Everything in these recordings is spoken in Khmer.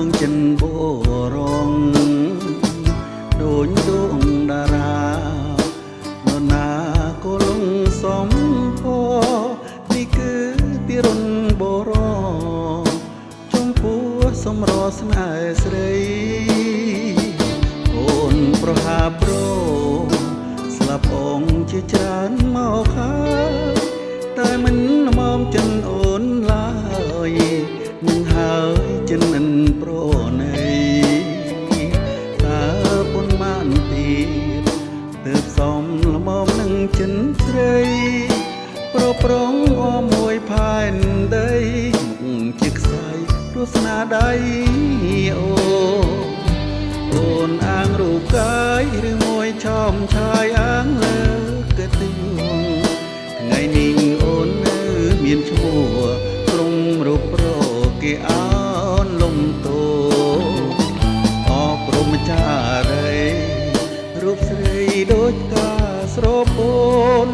ងចិនបរងដូចដួងតារានរណាក៏លងសំផនេះគឺទីរុនបរងចំពោះសំរស្នេហ៍ស្រីអូនប្រហាប្រស្លាប់អងជាច្រើនមកហើយតែមិនមកចិនអូនឡើយនឹងហើយចិនមិនប្រណីតើពុនបានទៀតទើបសំល្មមនឹងចិនស្រីប្រងអមួយផែនដីជាខ្សែទស្សនាដៃអូនអាងរូបកាយឬមួយឆោមឆាយអាងលើកទីថ្ងៃនេះអូននៅមានឈ្មោះក្រុងរូបប្រគេអោនលំតោអព្រមចារីរូបស្រីដូចកាស្រពោន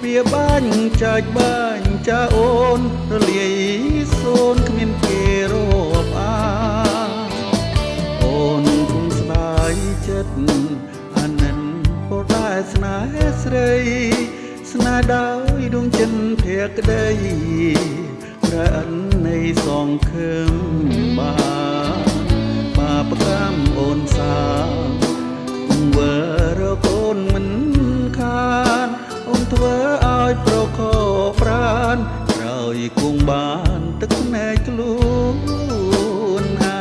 វាបាញ់ចាច់បាញ់ចាអូនរលាយសូនគ្មានគេរាប់អាអូនគុំស្ដាយចិត្តអានិនពោតែស្នេហ៍ស្រីស្នេហ៍ដោយដួងចិនភក្តីប្រអិននៃសងខឹមបាបកម្មអូនសាវើរកូនមិនខានអូនធ្វើឲ្យប្រខប្រានក្រោយគង់បានទឹកភ្នែកខ្លួនហើ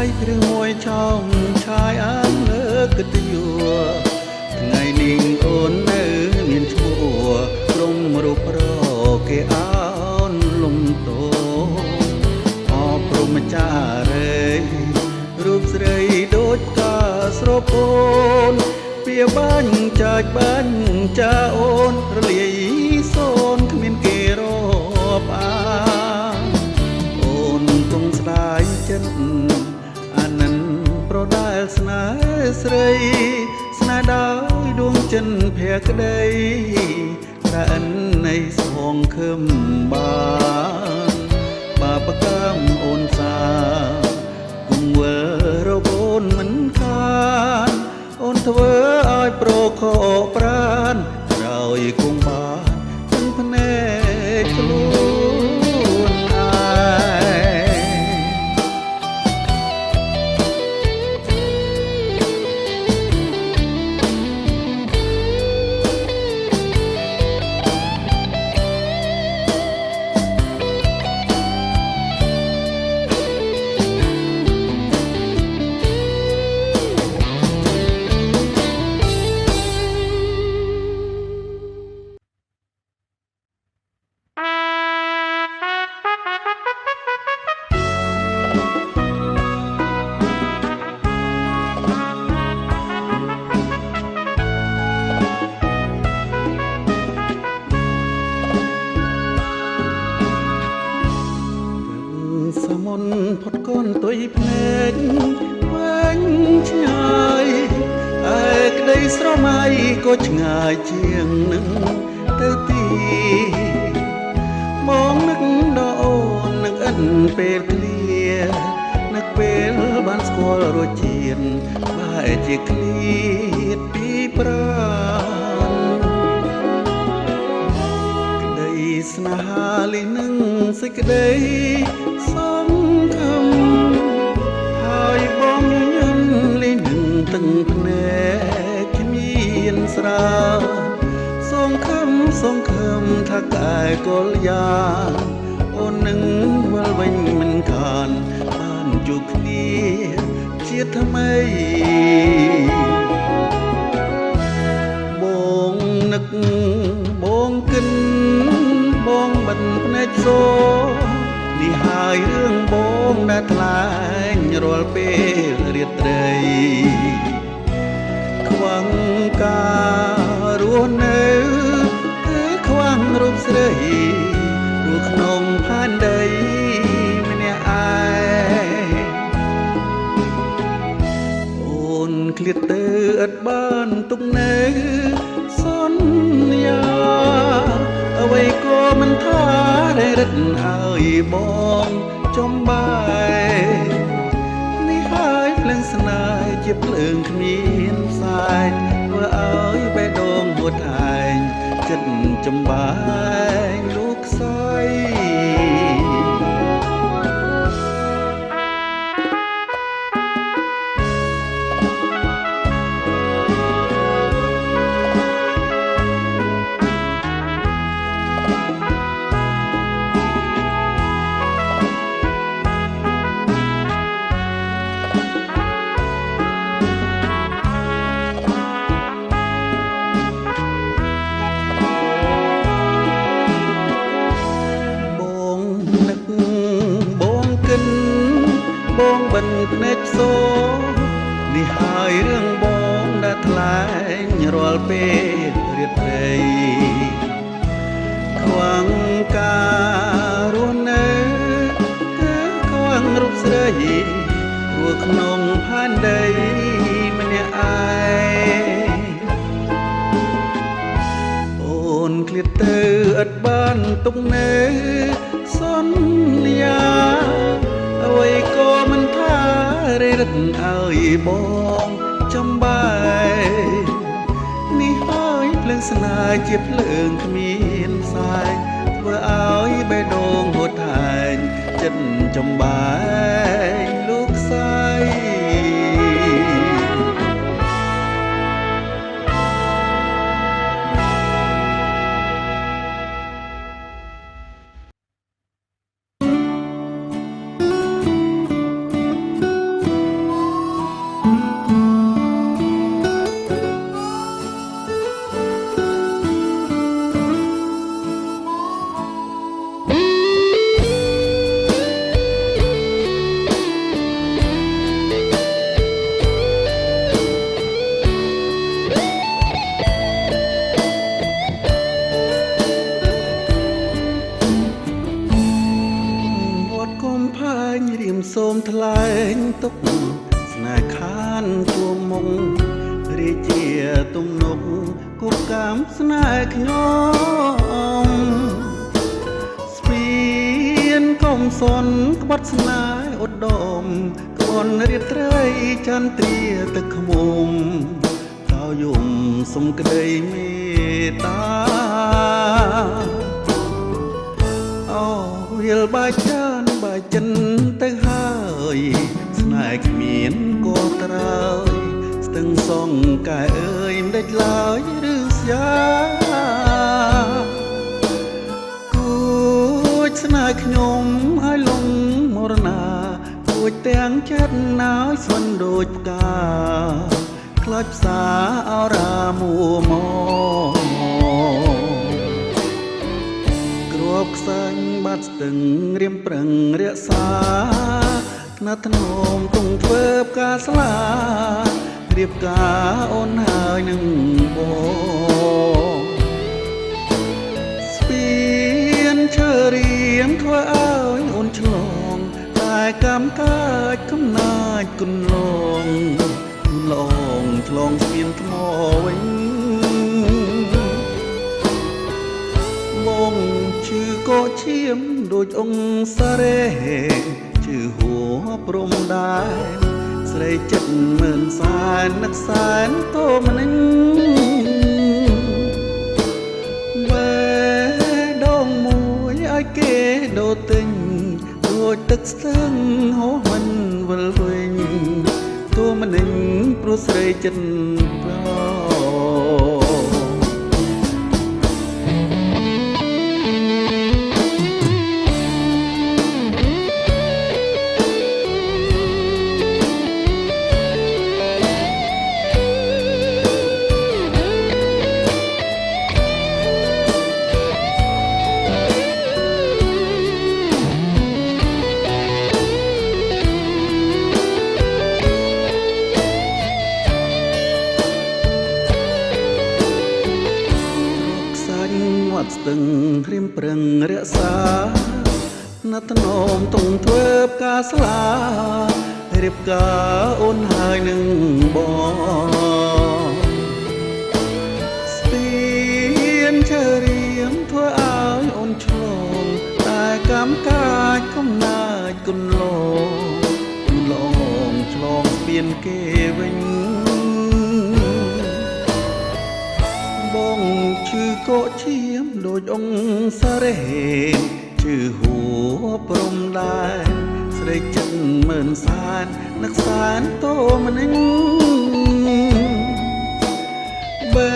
យរឿងមួយឆោមឆាយអានលើកិត្តិយសថ្ងៃនេះអូននៅមានឈ្មោះក្រុមរូបប្រគេអោនលំតោអព្រមចារីរូបស្រីដូចកាស្រពោនវាបាញ់ចាច់បាញ់ចាអូនរលាយសូនគ្មានគេរាប់អាអូនគង់ស្ដាយចិត្តប្រដែលស្នេហ៍ស្រីស្នេហ៍ដោយដួងចិនភក្តីតែអិននៃសងខឹមបាបកម្មអូនសាគង់វើរកូនមិនខានអូនធ្វើឲ្យប្រខប្រានក្រោយគង់បានទាំងភ្នែកខ្លួនឯងផុតកូនទុយភ្នែកវិញឆ្ងាយឯក្តីស្រមៃក៏ឆ្ងាយជាងនឹងទៅទីមកនឹកដល់អូននឹងឥតពេលឃ្លានឹកពេលបានស្គាល់រសជាតិបែរជាឃ្លាតពីប្រាណក្តីស្នេហាលីនឹងសេចក្តីសំខឹមហើយបងញញឹមលីនឹងទឹកភ្នែកគ្មានស្រាសងខឹមថាកែកលយ៉ាងអូននឹងវិលវិញមិនខានបានជួបគ្នាជាថ្មីបងនឹកបងគិនបងបិទភ្នែកសូ នេះហើយរឿងបងដែលថ្លែងរាល់ពេលរាត្រីខ្វះការរស់នៅគឺខ្វះរូបស្រីរស់ក្នុងផែនដីម្នាក់ឯងអូនឃ្លាតទៅឥតបានទុកនៅសន្យាអ្វីក៏មិនថាដែលរឹតឲ្យបងចំបាយនេះហើយភ្លើងស្នេហ៍ជាភ្លើងគ្មានផ្សាយធ្វើឲ្យបេះដូងហួតហែងចិត្តចំបាយលោកខ្សោយបងបិនភ្នែកផ្សូនេះហើយរឿងបងដែលថ្លែងរាល់ពេលរាត្រីខ្វះការរស់នៅគឺខ្វះរូបស្រីរស់ក្នុងផែនដីម្នាក់ឯងអូនឃ្លាតទៅឥតបានទុកនៅសន្យាអ្វីក៏មិនថារេរឹតឲ្យបងចំបាយនេះហើយភ្លើងស្នេហ៍ជាភ្លើងគ្មានផ្សាយធ្វើឲ្យបេះដូងហួតហែងចិត្តចំបាយលោកខ្សោយរៀមសូមថ្លែងទុកស្នេហ៍ខានជួមមុខរាជាទំនុកគូកាមស្នេហ៍ខ្ញុំស្ពានកុំសនក្បត់ស្នេហ៍ឧត្តមក្បន់រាត្រីចន្ទ្រាទឹកខ្មុំតោយំសុំក្តីមេត្តាអូវាលបាយចានបាយចិនទៅហើយស្នេហ៍គ្មានក៏ត្រើយស្ទឹងសងកែអើយមិនដេចឡើយឬស្យាគួចស្នេហ៍ខ្ញុំឲ្យលងមរណាគួចទាំងចិត្តណោយស្វិនដូចផ្កាខ្លាចផ្សាអរាមួមកគ្របខ្សាញ់បាត់ស្ទឹងរៀមប្រឹងរក្សាថ្នាក់ថ្នមទងធ្វើផ្កាស្លារៀបការអូនហើយនឹងបងស្ពានឈើរៀងធ្វើឲ្យអូនឆ្លងតែកម្មកាចកំណាចគុណឡងឡងឆ្លងស្ពានថ្មវិញបងឈឺក៏ឈាមដូចអង្គសារ៉េឈឺហួព្រំដែរស្រីចិត្តមើលសែននឹកសែនតោមនិញបែដងមួយឲ្យគេដូរទិញដូចទឹកស្ទឹងហូរមិនវិលវិញតោមនិញព្រោះស្រីចិត្តប្រ ស្ទឹងក្រៀមប្រឹងរក្សាណត្នោមតុងធ្វើផ្កាស្លារៀបការអូនហើយនឹងបងស្ពានឈើរៀមធ្វើឲ្យអូនឆ្លងតែកម្មកាចកំណាចគុណលងឆ្លងស្ពានគេវិញបងឈឺកកឈាមដូចអង្គសារេឈឺហួព្រំដែរស្រីចិនមើលសាននឹកសានតោម្នេញបែ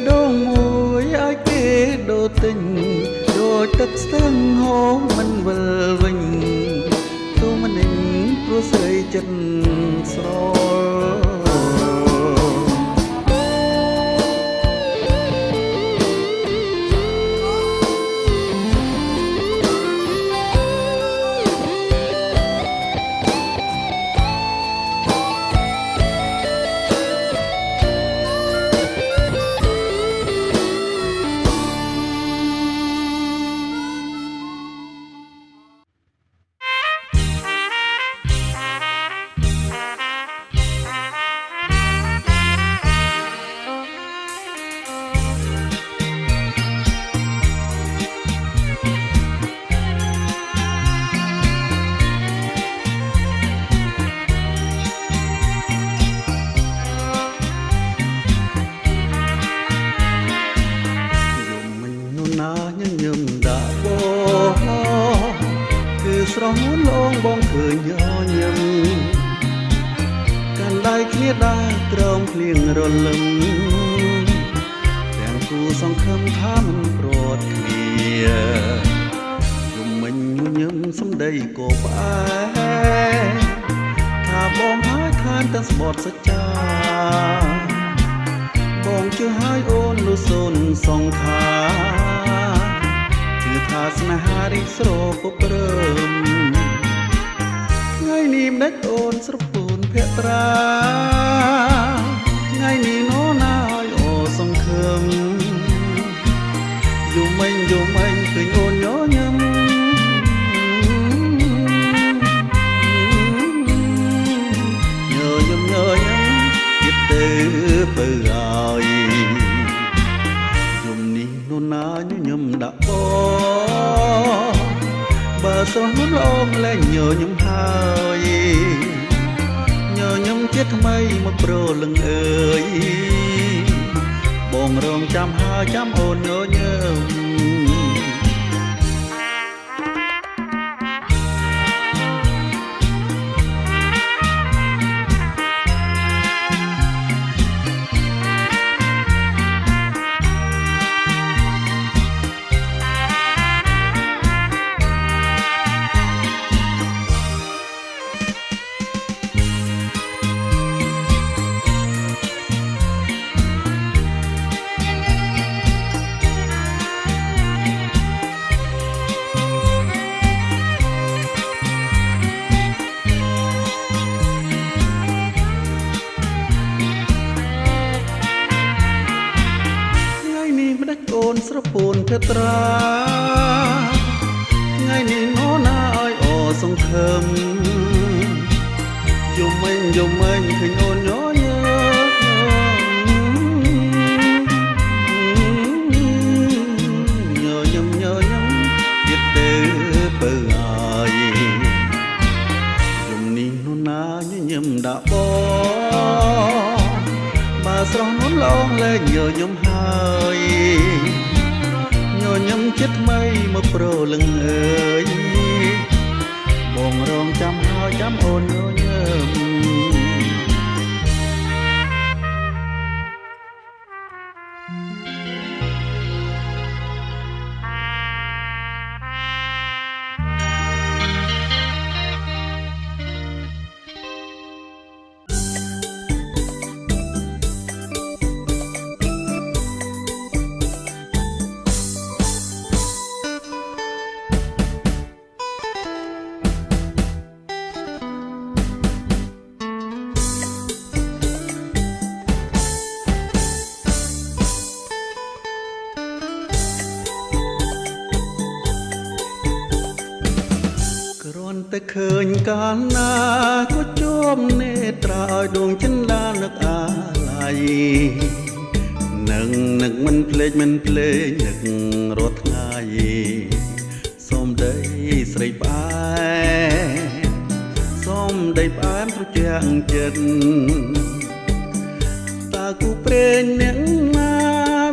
ដងមួយឲ្យគេដូរទិញដូចទឹកស្ទឹងហូរមិនវិលវិញតោម្នេញព្រោះស្រីចិនស្រស្រស់លងបងឃើញញញឹមកាន់ដៃគ្នាដើរក្រោមភ្លៀងរលឹមទាំងគូសង្ឃឹមថាមិនប្រត់គ្នាយំមិញញញឹមសំដីក៏ផ្អែថាបងហើយខានទាំងស្បត់សច្ចាបងជឿហើយអូនលុសូនសងខាថាស្នេហារីកស្រពព្រឹមថ្ងៃនេះមិនដេចអូនស្រពូនភក្ត្រាថ្ងៃនេះនោណាឲ្យអូសង្ឃឹមយំមិញឃើញអូនញញឹមទៀតទៅបើឲ្យយំនេះនោណាញញឹមដាក់បងបើស្រស់មុនល្អងលែងញញឹមហើយញញឹមជាថ្មីមកប្រលឹងអើយបងរងចាំហើយចាំអូនញញឹមអូនស្រពូនភត្រាថ្ងៃនេះនោណាឲ្យអូសង្ឃឹមយំមិញឃើញអូនញញឹមទៀតទៅបើឲ្យយំនេះនោណាញញឹមដាក់បងបើស្រស់នួនឡងលែងញញឹមហើយញញឹមចិត្តថ្មីមកប្រលឹងអើយបងរងចាំហើយចាំអូនញញឹម គ្រាន់តែឃើញកាលណាក៏ជួមនេត្រាឲ្យដួងចិនដានឹកអាឡ័យនឹងនឹកមិនភ្លេចនឹករត់ថ្ងៃសូមដីស្រីផ្អែសូមដីផ្អែមត្រជាក់ចិត្តតើគូព្រេងអ្នកណា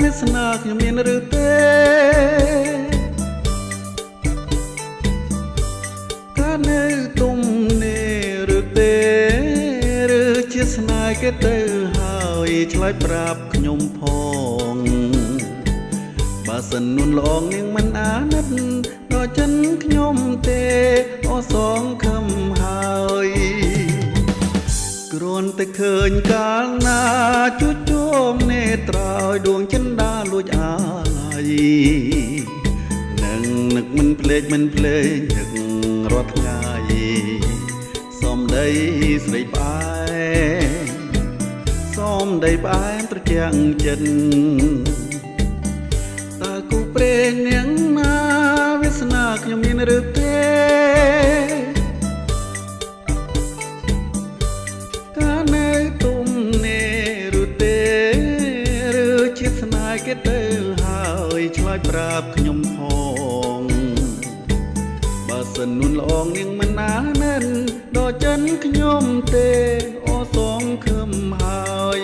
វាសនាខ្ញុំមានឬទេកាលនៅទុំនេះឬទេឬជាស្នេហ៍គេទៅហើយឆ្លើយប្រាប់ខ្ញុំផងបើសិននួនឡងនាងមិនអាណិតដល់ចិនខ្ញុំទេអសងខំហើយគ្រាន់តែឃើញកាលណាជួចជុំនេត្រាឲ្យដួងចិនដាលួចអាឡ័យនឹងនឹកមិនភ្លេចនឹករត់ថ្ងៃសូមដីស្រីផ្អែមសូមដីផ្អែមត្រជាក់ចិត្តតើគូព្រេងនាងណាវាសនាខ្ញុំមានឬទេកាលនៅទុំនេះឬទេឬជាស្នេហ៍គេទៅហើយឆ្លើយប្រាប់ខ្ញុំផងបើសិននួនល្អងនាងមិនណានិនដល់ចិនខ្ញុំទេអសងខឹមហើយ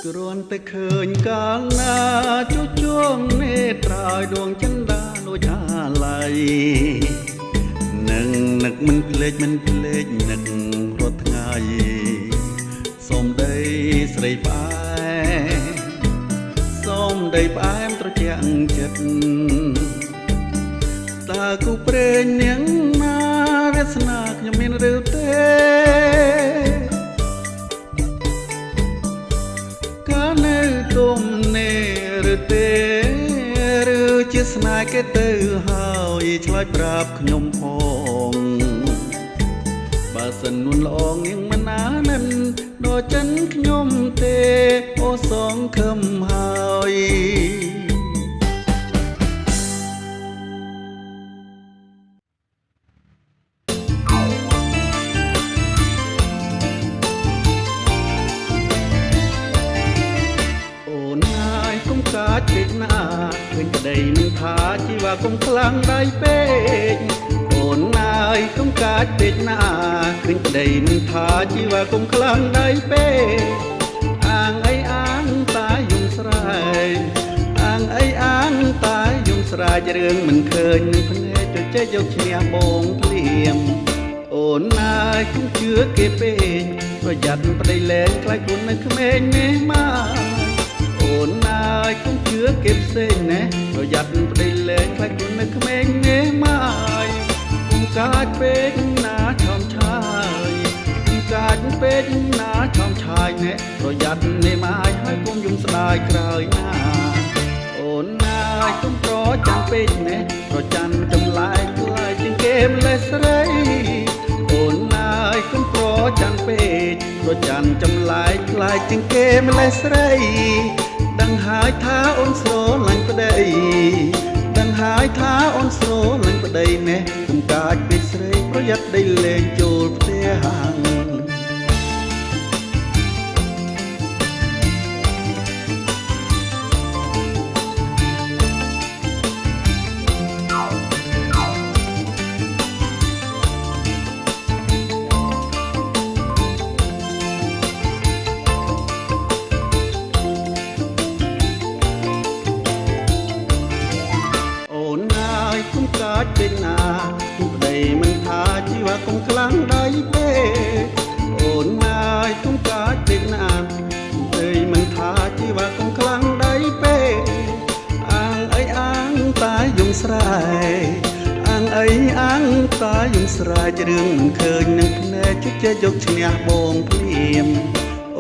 គ្រាន់តែឃើញកាលណាជួចជុំនេត្រាឲ្យដួងចិនដាលួចអាឡ័យនឹងនឹកមិនភ្លេចនឹករត់ថ្ងៃសូមដីស្រីផ្អែមសូមដីផ្អែមត្រជាក់ចិត្តតើគូព្រេងនាងណាវាសនាខ្ញុំមានឬទេនៅទុំនេះឬទេឬជាស្នេហ៍គេទៅហើយឆ្លើយប្រាប់ខ្ញុំផងបើសិននួនល្អងនាងមិនណានិនដល់ចិនខ្ញុំទេអូសងខឹមហើយកាចពេកណាឃើញក្តីមិនថាជីវ៉ាកុំខ្លាំងដៃពេកអូនអើយកុំកាចពេកណាឃើញក្តីមិនថាជីវ៉ាកុំខ្លាំងដៃពេកអាងអីអាងតាយំស្រែកអាងអីអាងតាយំស្រែករឿងមិនឃើញនឹងភ្នែកទៅចេះយកឈ្នះបងភ្លាមអូនអើយកុំជឿគេពេកប្រយ័ត្នប្តីលែងខ្លាចខ្លួននៅក្មេងនេះមកអូនអើយកុំជឿគេផ្សេងណាប្រយ័ត្នប្តីលែងខ្លាចខ្លួននៅក្មេងនេះមកកុំកាចពេកណាឆោមឆាយកុំកាចពេកណាឆោមឆាយណែប្រយ័ត្ននេះមកហើយកុំយំស្ដាយក្រោយណាអូនអើយកុំប្រចាំពេកណែប្រចាំចម្លែកខ្លាចជាងគេម្លេះស្រីអូនអើយកុំប្រចាំពេកប្រចាំចម្លែកខ្លាចជាងគេម្លេះស្រីដឹងហើយថាអូនស្រឡាញ់ប្តីដឹងហើយថាអូនស្រឡាញ់ប្តីណែកុំកាចពេកស្រីប្រយ័ត្នដីលេងចូលផ្ទះហាងកាចពេកណាទូប្តីមិនថាជីវ៉ាកុំខ្លាំងដៃពេក ជ្រឿងមិនឃើញនឹងភ្នែកជិះចេះយកឈ្នះបងភ្លាម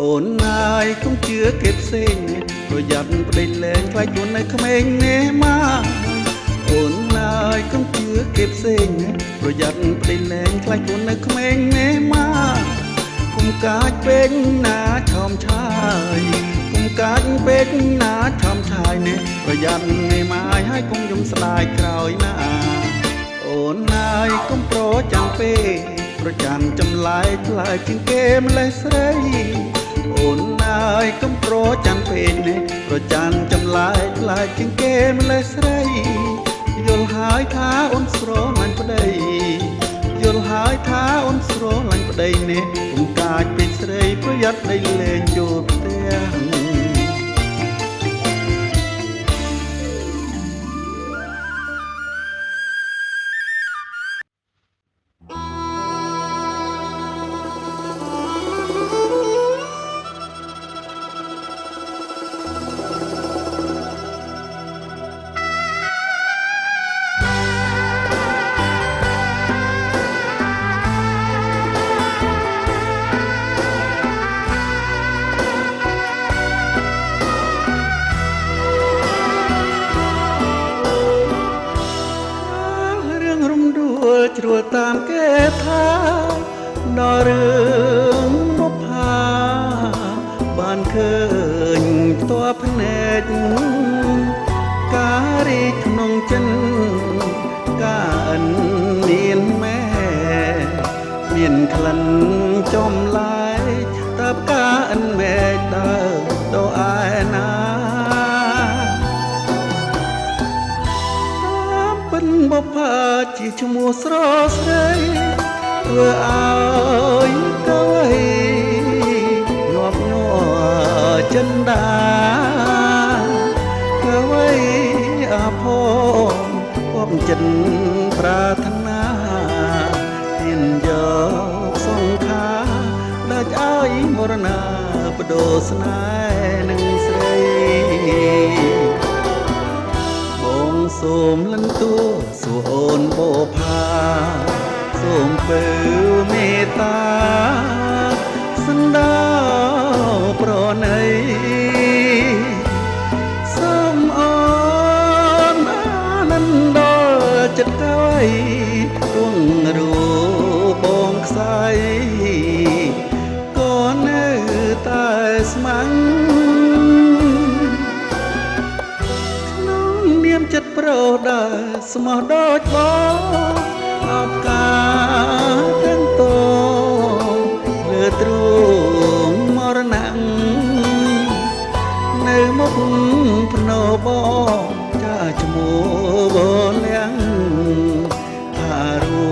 អូនណាយកុំជឿគេផ្សេងនេះប្រយ័ត្នប្តីលែងខ្លាចខ្លួននៅក្មេងនេះមកអូនណាយកុំជឿគេផ្សេងនេះប្រយ័ត្នប្តីលែងខ្លាចខ្លួននៅក្មេងនេះមកគុំកាចពេកណាឆោមឆាយគុំកាចពេកណាឆោមឆាយនេះប្រយ័ត្ននេះមកឲ្យគុំយំស្ដាយក្រោយណាអូនណាយកុំប្រចាំពេកប្រចាំចម្លែកខ្លាចជាងគេម្លេះស្រីអូនណាយកុំប្រចាំពេកនេះប្រចាំចម្លែកខ្លាចជាងគេម្លេះស្រីយល់ហើយថាអូនស្រឡាញ់ប្តីយល់ហើយថាអូនស្រឡាញ់ប្តីនេះគុំកាចពេកស្រីប្រយ័ត្នដីលែងចូលផ្ទះជ្រួលតាមគេថាដល់រឿងមកផាបានឃើញផ្ទាល់ភ្នែកការរីកក្នុងចិនការអិនមានម៉ែមានក្លិនចំឡាយតើបការអិនម៉ែដើរទៅឯណាបផាជាឈ្មោះស្រស់ស្រីធ្វើឲ្យកៅអីងាប់ញ័រចិនដាកៅអីអាភ័ព្វបចិត្តប្រាថ្នាហ៊ានយកសង្ខារដាច់ឲ្យមរណាបដូរស្នេហ៍នឹងស្រីសូមលិនតួសួរអូនបផាសូមពើមេត្តាសណ្ដោប្រណីសូមអូនអានន្ទដល់ចិត្តកៅអីរួងរូបងខ្សែក៏នៅតែស្មាំងចិត្តប្រដាស្មោះដូចបងអបការទាំងតលើទ្រូងមរណៈនៅមុខភ្នោបងចាឈ្មោះបលៀងថារូ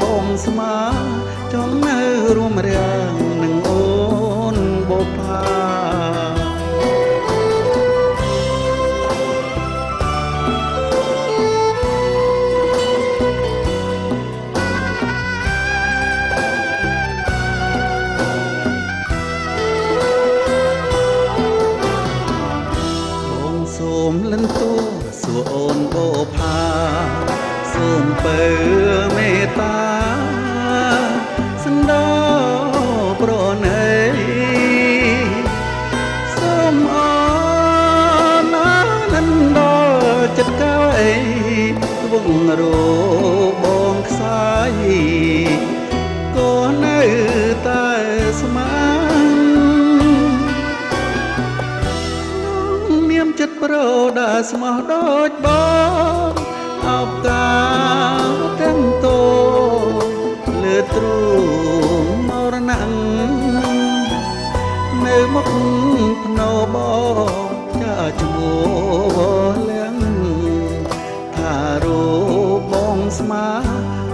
បងស្មាចង់នៅរួមរាំងនឹងអូនបផាសូមលិនតួសួរអូនបផាសូមពើមេត្តាសណ្ដោប្រណីសូមអូនអានន្ទដល់ចិត្តកៅអីវងរបងខ្សែក៏នៅតែស្មាំចិត្តប្រដាស្មោះដូចបងអបការទាំងតូលើទ្រូងមរណៈនៅមុខភ្នោបងចាឈ្មោះលៀងថារូបងស្មា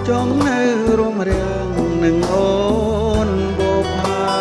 ចង់នៅរួមរាំងនឹងអូនបផា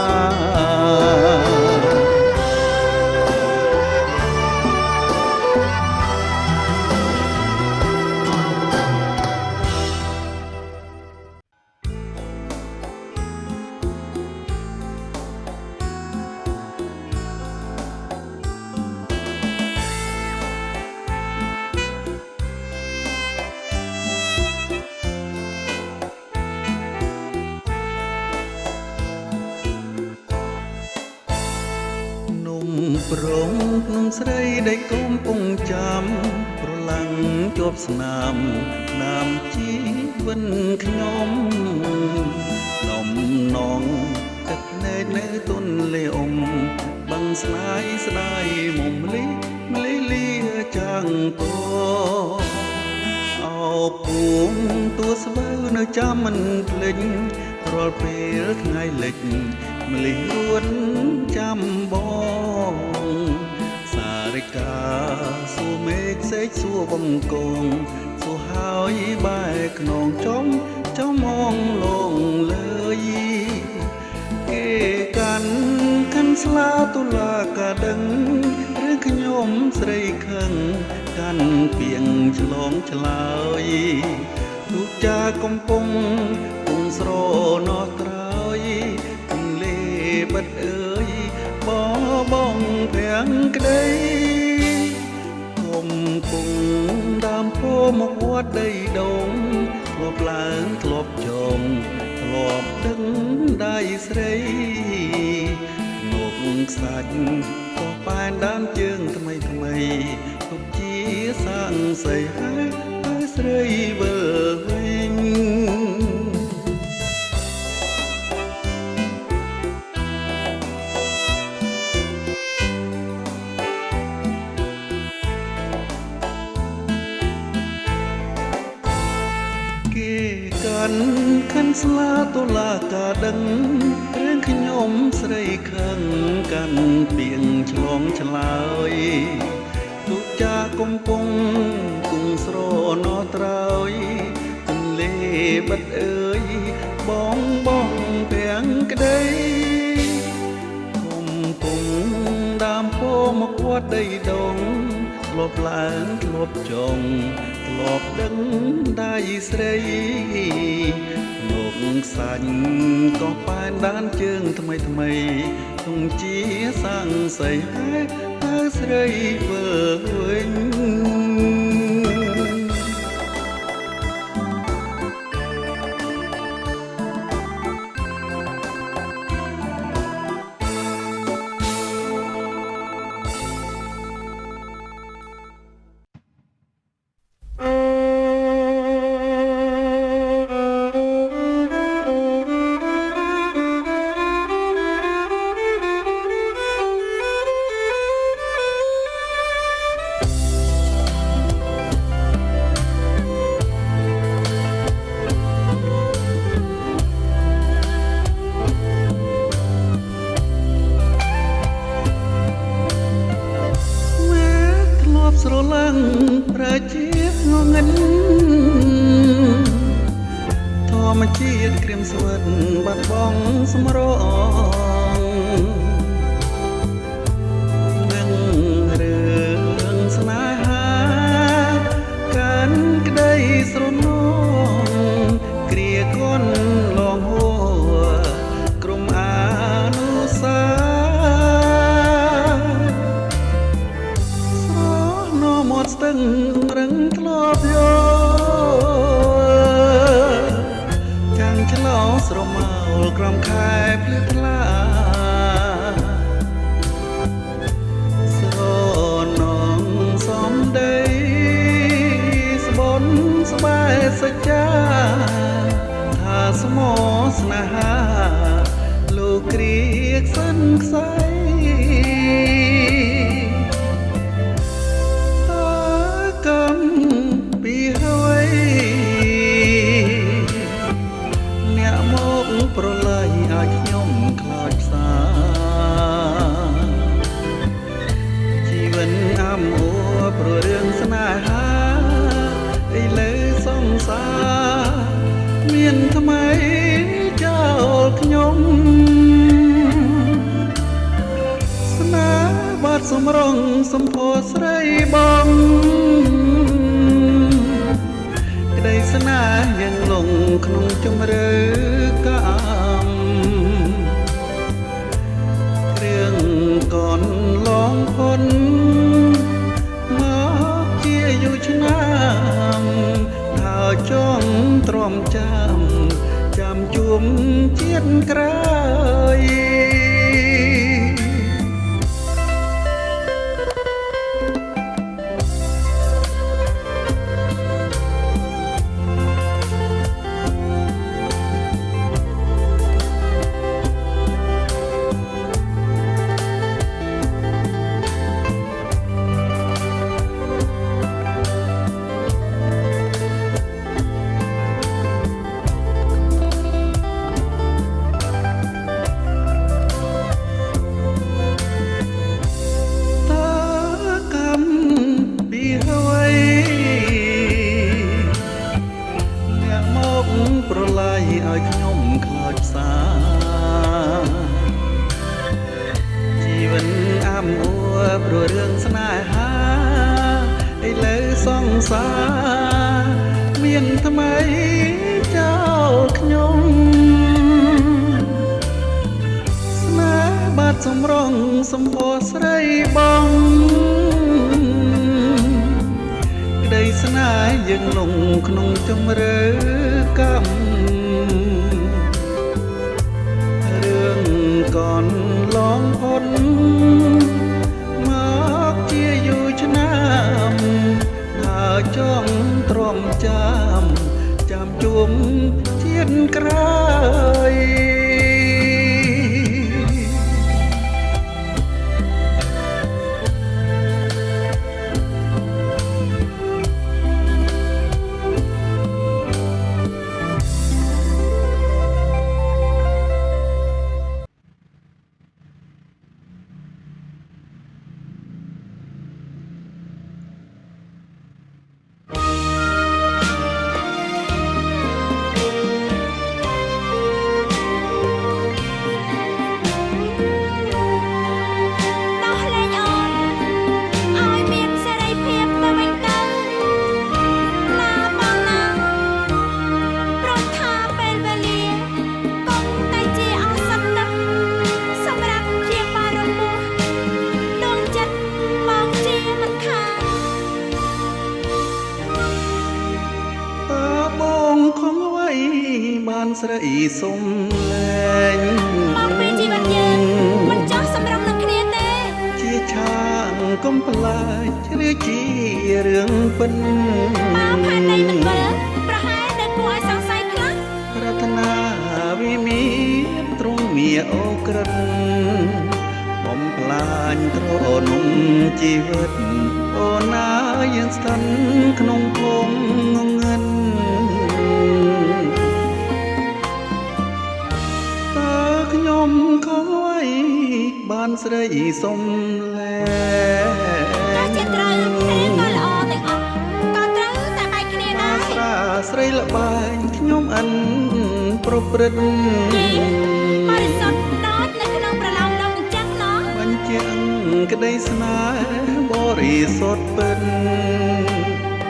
ប្រងក្នុងស្រីដែលកុំពងចាំប្រឡាំងជាប់ស្នាមនាមជីវិនខ្ញុំនំនងទឹកណែនៅទុនលេអ៊ំបងស្នាយស្ដាយមុំលីមលីលាចាំងតអោពួងទួស្បើនៅចាំមិនភ្លេចរាល់ពេលថ្ងៃលិចម្លេះរួនចាំបងសារិកាសួរមេឃសេកសួរបំកងសួរហើយបែកខ្នងចំមងលងលើយគេកាន់ខាន់ស្លាតុលាការដឹងឬខ្ញុំស្រីខឹងកាន់ពីងឆ្លងឆ្លើយទូចាកំពុងស្រណោះក្រោយទន្លេបាត់អើយបងភាំងក្ដីកំពុងដើមពោមកវត្តដីដងធ្លាប់ឡើងធ្លាប់ចងធ្លាប់ដឹងដៃស្រីមកខ្សាច់ក៏ប៉ែនដើមជើងថ្មីទុកជាសាងសីហើយស្រីវិលវិញកាន់ខាន់ស្លាតុលាការដឹងរឿងខ្ញុំស្រីខឹងកាន់ពីងឆ្លងឆ្លើយទូចាកំពុងគង់ស្រណោះត្រើយទន្លេបាត់អើយបងភាំងក្ដីកំពុងដើមពោមកវត្តដីដងធ្លាប់ឡើងធ្លាប់ចងធ្លាប់ដឹងដៃស្រីមកខ្សាច់ក៏ប៉ែនដានជើងថ្មីទងជាសាំងសីហើយស្រីវិលវិញស្រឡាំងប្រជាងងឹនធម្មជាតិក្រៀមស្វិតបាត់បង់សម្រងនឹងរឿងស្នេហាកាន់ក្តីស្រណោងគ្រាកូនលងហួរក្រុមអានុសាមាត់ស្ទឹងរឹងធ្លាប់យកចាំងឆ្លោស្រមោលក្រំខែភ្លឺថ្លាស្រនងសំដីស្បនស្បែកសច្ចាថាស្មោស្នេហាលោកគ្រាក្សិនខ្សែពីហើយអ្នកមកប្រឡាយឲ្យខ្ញុំខ្លោចផ្សាជីវិតអាំអូព្រោះរឿងស្នេហាឥឡូវសង្សារមានថ្មីចោលខ្ញុំស្នេហ៍បាត់សំរងសំផស្សស្រីបងក្តីស្នេហ៍យ៉ាងលងក្នុងជំរឿកាមគ្រឿងកនឡងផុនមកជាយូរឆ្នាំថាចង់ទ្រាំចាំជួមជាតិក្រោយ ខ្លោចផ្សាជីវិតអាំអួរព្រោះរឿងស្នេហាឥឡូវសង្សារមានថ្មីចោលខ្ញុំស្នេហ៍បាត់សម្រងសម្ពោះស្រីបងក្តីស្នេហ៍យើងលងក្នុងជំរឿកម្មរឿងកនឡងផុតមកជាយូរឆ្នាំហើយចង់ទ្រាំចាំជួមជាតិក្រោយបានស្រីសុំលែងមកពីជីវិតយើងមិនចោះសម្រាប់នឹងគ្នាទេជាឆាងកុំផ្លាច់ឬជារឿងពិនមកផាននៃមិនវិលប្រហែលដែលគួរឲ្យសង្ស័យខ្លះប្រាថ្នាវិមានទ្រង់មាអូក្រិតបំផ្លាញទ្រនំជីវិតអូនណាយើងស្ថិតក្នុងភូមិងឹនខ្ញុំខ້ອຍបានស្រីសុំលែងតែជាត្រូវតែក៏ល្អទាំងអស់ក៏ត្រូវតែបែកគ្នាដែរស្រាស្រីល្បែងខ្ញុំអិនប្រព្រឹត្តបរិសុទ្ធដូចនៅក្នុងប្រឡោមលោកអញ្ចឹងណោះបញ្ជាក់ក្តីស្នេហ៍បរិសុទ្ធពិន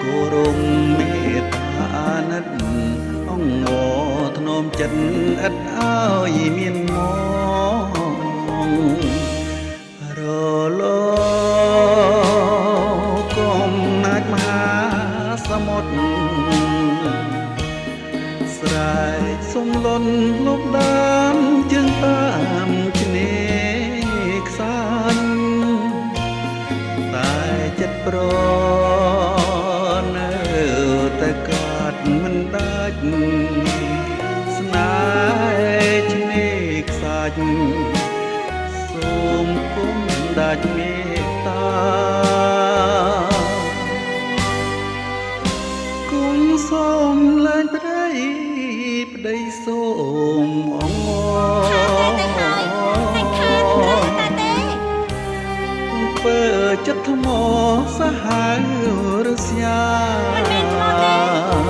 គោរពមេត្តាអាណិតអង្គធ្នមចិត្តឥតឲ្យមានរលោកុំណាច់មហាសមុទ្រស្រែកសុំលន់លប់ដានជើងតាមជ្នេខ្សាញ់តែចិត្តប្រនៅតែកាត់មិនដាច់ស្នេហ៍ជ្នេខ្សាច់សូមគុំដាច់មេត្តាគុំសូមលែងប្តីសូមអងតែខាតតែទេពើចិត្តថ្មសាហាវរស្យាមិនមែនថ្មទេ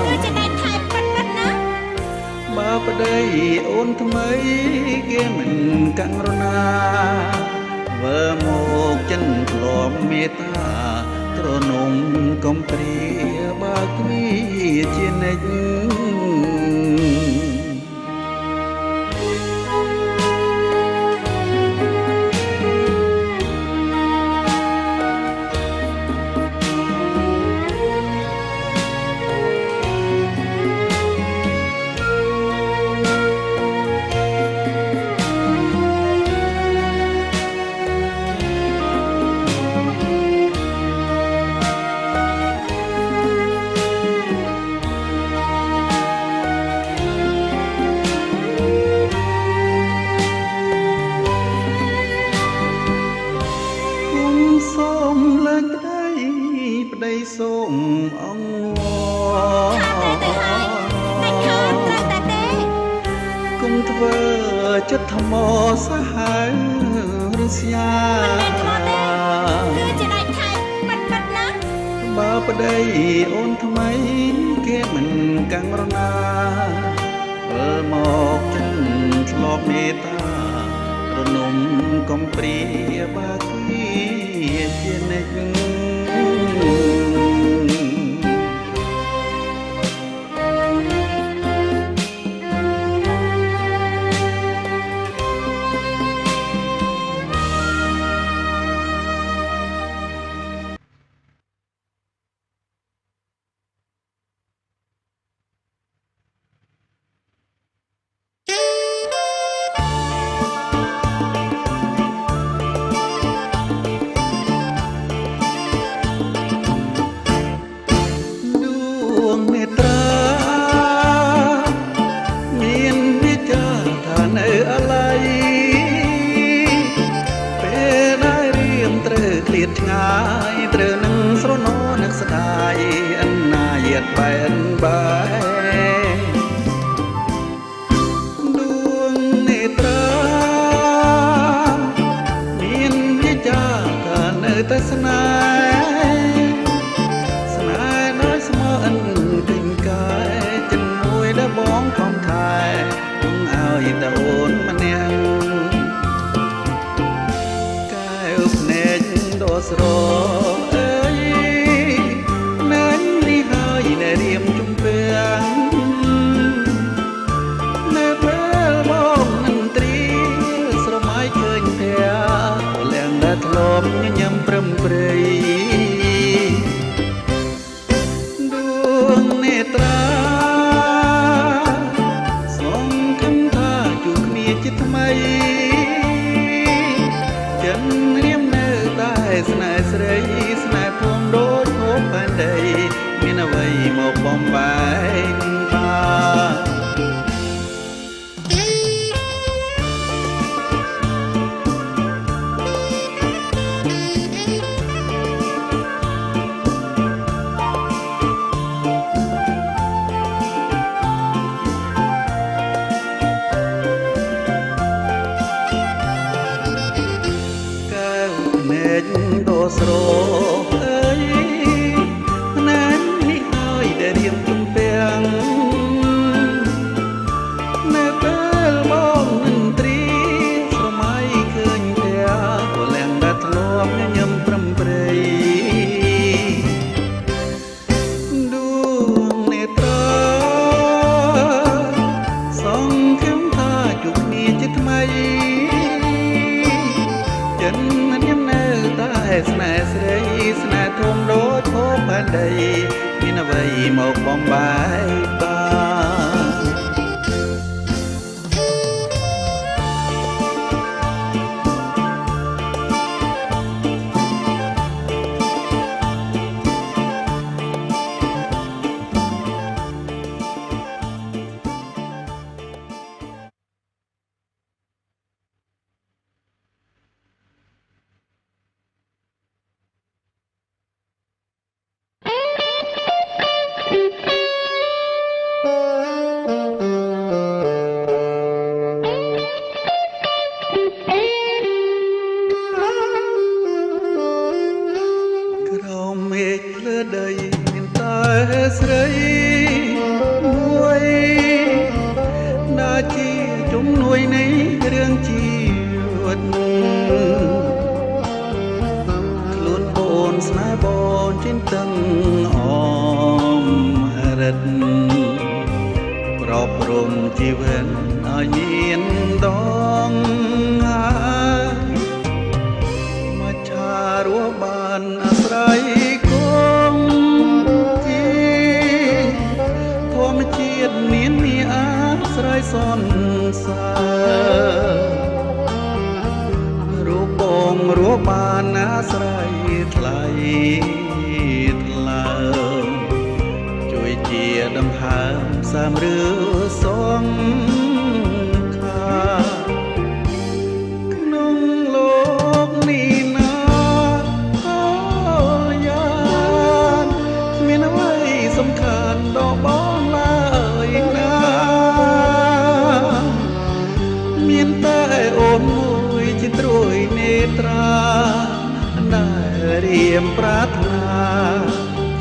គឺចិត្តតែថែប៉ិតណាបើប្តីអូនថ្មីគេមិនកាំងរណាវើមកចិនធ្លាប់មេត្តាទ្រនំកំព្រាបើគ្នាជានិច្ចសូមអង្វរគុំធ្វើចិត្តថ្មសាហាវឬស្យាគឺជាដៃថែប៉ិតណាបើប្តីអូនថ្មីគេមិនកាំងរណាធ្វើមក មេត្តារនំកំព្រាបាគីជានិច្ចឆ្ងាយត្រូវនឹងស្រណោនឹកស្ដាយអណាយតបែនបែដួងនេត្រាមានវិចាថានៅតែស្នេហ៍ដោយស្មោះអិនទិញកាយជំនួយដល់បងខំថែទុំឲ្យតែអូនម្នាក់ស្រអើយណាញ់នេះហើយដែលរៀមជំពាំងនៅពេលបងមិនត្រៀស្រមៃឃើញផ្ទះលៀងដែលធ្លាប់ញញឹមព្រឹមព្រៃដួងនេត្រាសងគំថាជួបគ្នាជាថ្មីចិនរៀមស្នេហ៍ស្រីស្នេហ៍ធំដូចហូបផែនដីមានអ្វីមកបំបែកស្រអើយណាញ់នេះហើយដែលរៀមជំពាំងនៅពេលបងមិនត្រៀស្រមៃឃើញផ្ទះក៏លៀងដែលធ្លាប់ញញឹមព្រមព្រៃដួងនេត្រាសងខំថាជួបគ្នាជាថ្មីចិនស្នេហ៍ស្រីស្នេហ៍ធំដូចហូបផែនដីមានអ្វីមកបំបែកបានមានតែស្រីមួយដែលជាជំនួយនៃរឿងជីវិតខ្លួនបូនស្នេហ៍បូនចិនតឹងអមរិទ្ធប្រោបរំជីវិតឲ្យមានដងមកឆារស់បានអាស្រ័យមានអាស្រ័យសន្សាររូបបងរូបបានអាស្រ័យថ្លៃថ្លើមជួយជាដង្ហើមសាមរឿសងខាក្នុងលោកនេះណាអូយ៉ានមានអ្វីសំខាន់ដល់បងមានតែអូនមួយជាត្រួយនេត្រាដែលរៀមប្រាថ្នា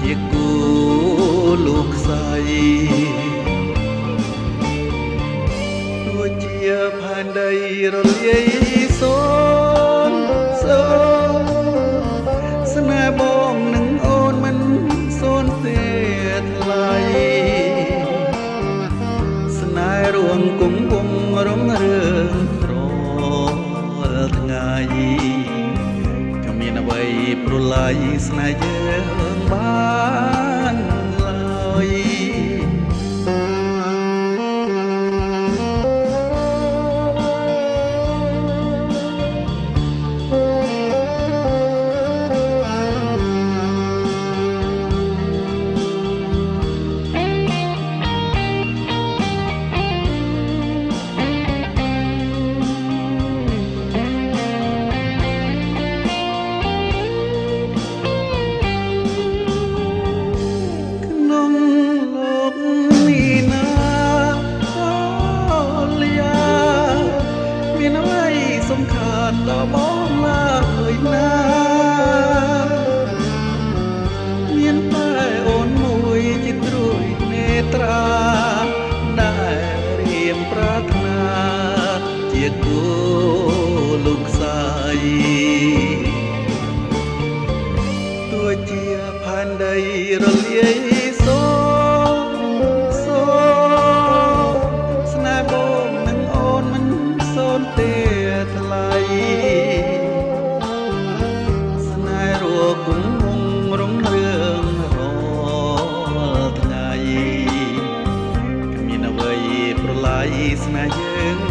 ជាគូលោកស្រីទោះជា ផែនដីរលាយសូនសូនស្នេហ៍បងនឹងអូនមិនសូនទេថ្លៃស្នេហ៍រួងគង់វងរងរឿងរាល់ថ្ងៃគ្មានអ្វីប្រឡាយស្នេហ៍យើងបានឡើយសំខាន់ដល់បងឡើយណាមានតែអូនមួយជាត្រួយនេត្រាដែលរៀមប្រាថ្នាជាគូលោកស្រីទោះជាផែនដីរលាយសូសូស្នេហ៍បងនឹងអូនមិនសូនទេថ្លៃស្នេហ៍រួគង់វងរងរឿងរាល់ថ្ងៃគ្មានអ្វីប្រឡាយស្នេហ៍យើង